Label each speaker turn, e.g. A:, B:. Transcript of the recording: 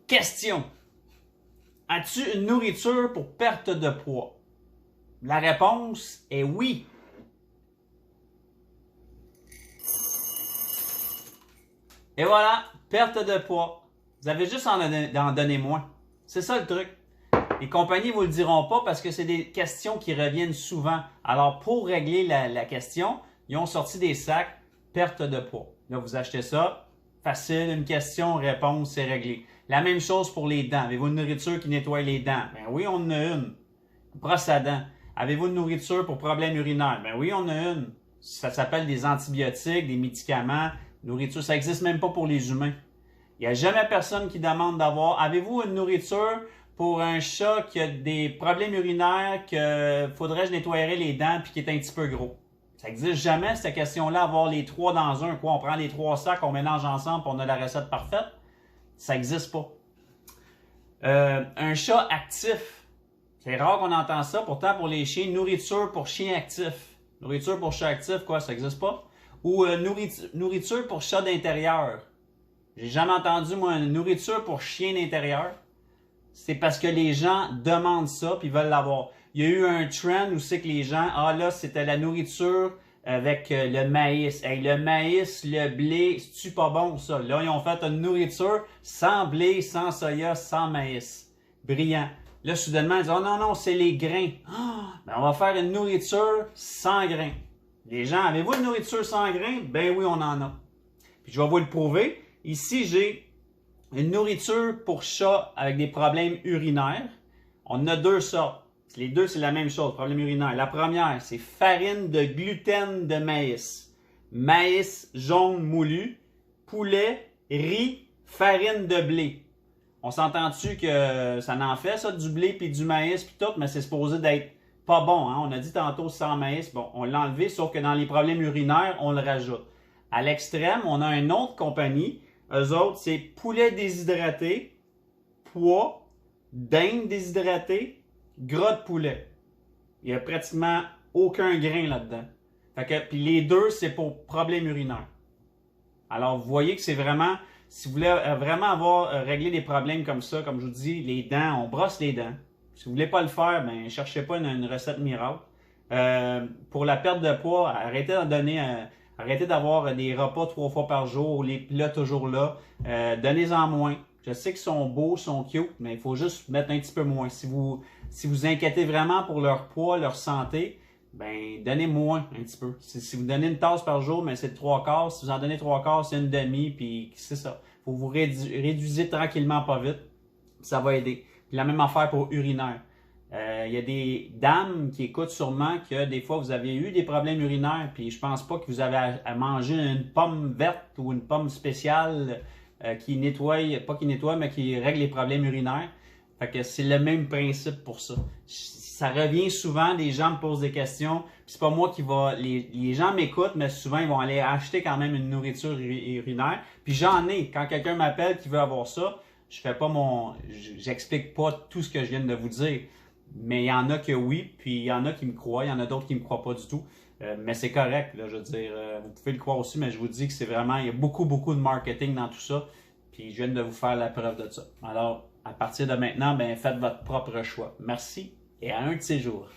A: Question. As-tu une nourriture pour perte de poids? La réponse est oui. Et voilà, perte de poids. Vous avez juste à en donner moins. C'est ça le truc. Les compagnies ne vous le diront pas parce que c'est des questions qui reviennent souvent. Alors, pour régler la question, ils ont sorti des sacs perte de poids. Là, vous achetez ça. Facile, une question, réponse, c'est réglé. La même chose pour les dents. Avez-vous une nourriture qui nettoie les dents? Ben oui, on en a une. Brosse à dents. Avez-vous une nourriture pour problèmes urinaires? Ben oui, on a une. Ça s'appelle des antibiotiques, des médicaments, nourriture. Ça n'existe même pas pour les humains. Il n'y a jamais personne qui demande d'avoir. Avez-vous une nourriture pour un chat qui a des problèmes urinaires que faudrait que je nettoyerais les dents puis qui est un petit peu gros? Ça n'existe jamais, cette question-là, avoir les trois dans un. Quoi, on prend les trois sacs, on mélange ensemble et on a la recette parfaite? Ça n'existe pas. Un chat actif. C'est rare qu'on entend ça. Pourtant, pour les chiens, nourriture pour chien actif. Nourriture pour chat actif, quoi, ça n'existe pas. Ou nourriture pour chat d'intérieur. J'ai jamais entendu, moi, une nourriture pour chien d'intérieur. C'est parce que les gens demandent ça puis veulent l'avoir. Il y a eu un trend où c'est que les gens, là, c'était la nourriture avec le maïs. Hey, le maïs, le blé, c'est-tu pas bon ça? Là, ils ont fait une nourriture sans blé, sans soya, sans maïs. Brillant. Là, soudainement, ils disent, oh non, non, c'est les grains. Ben, on va faire une nourriture sans grains. Les gens, avez-vous une nourriture sans grains? Ben oui, on en a. Puis je vais vous le prouver. Ici, j'ai une nourriture pour chat avec des problèmes urinaires. On en a deux sortes. Les deux, c'est la même chose, problème urinaire. La première, c'est farine de gluten de maïs. Maïs jaune moulu, poulet, riz, farine de blé. On s'entend-tu que ça n'en fait, ça, du blé puis du maïs puis tout, mais c'est supposé d'être pas bon. Hein? On a dit tantôt sans maïs, bon, on l'a enlevé, sauf que dans les problèmes urinaires, on le rajoute. À l'extrême, on a une autre compagnie. Eux autres, c'est poulet déshydraté, pois, dinde déshydratée, gras de poulet. Il n'y a pratiquement aucun grain là-dedans. Puis les deux, c'est pour problème urinaire. Alors, vous voyez que c'est vraiment, si vous voulez vraiment avoir réglé des problèmes comme ça, comme je vous dis, les dents, on brosse les dents. Si vous ne voulez pas le faire, ben cherchez pas une recette miracle. Pour la perte de poids, arrêtez d'en donner... Arrêtez d'avoir des repas 3 fois par jour, les plats toujours là. Donnez-en moins. Je sais qu'ils sont beaux, sont cute, mais il faut juste mettre un petit peu moins. Si vous inquiétez vraiment pour leur poids, leur santé, ben donnez moins un petit peu. Si vous donnez une tasse par jour, mais c'est 3/4. Si vous en donnez 3/4, c'est une demi, puis c'est ça. Faut vous réduisez tranquillement, pas vite. Ça va aider. Puis la même affaire pour urinaire. Il y a des dames qui écoutent sûrement que des fois vous avez eu des problèmes urinaires, puis je pense pas que vous avez à manger une pomme verte ou une pomme spéciale qui nettoie, pas qui nettoie, mais qui règle les problèmes urinaires. Fait que c'est le même principe pour ça. Ça revient souvent, les gens me posent des questions, puis c'est pas moi qui va... Les gens m'écoutent, mais souvent ils vont aller acheter quand même une nourriture urinaire. Puis j'en ai. Quand quelqu'un m'appelle qui veut avoir ça, j'explique pas tout ce que je viens de vous dire. Mais il y en a que oui, puis il y en a qui me croient, il y en a d'autres qui me croient pas du tout. Mais c'est correct, là, je veux dire, vous pouvez le croire aussi, mais je vous dis que c'est vraiment, il y a beaucoup de marketing dans tout ça. Puis je viens de vous faire la preuve de ça. Alors, à partir de maintenant, ben, faites votre propre choix. Merci et à un de ces jours.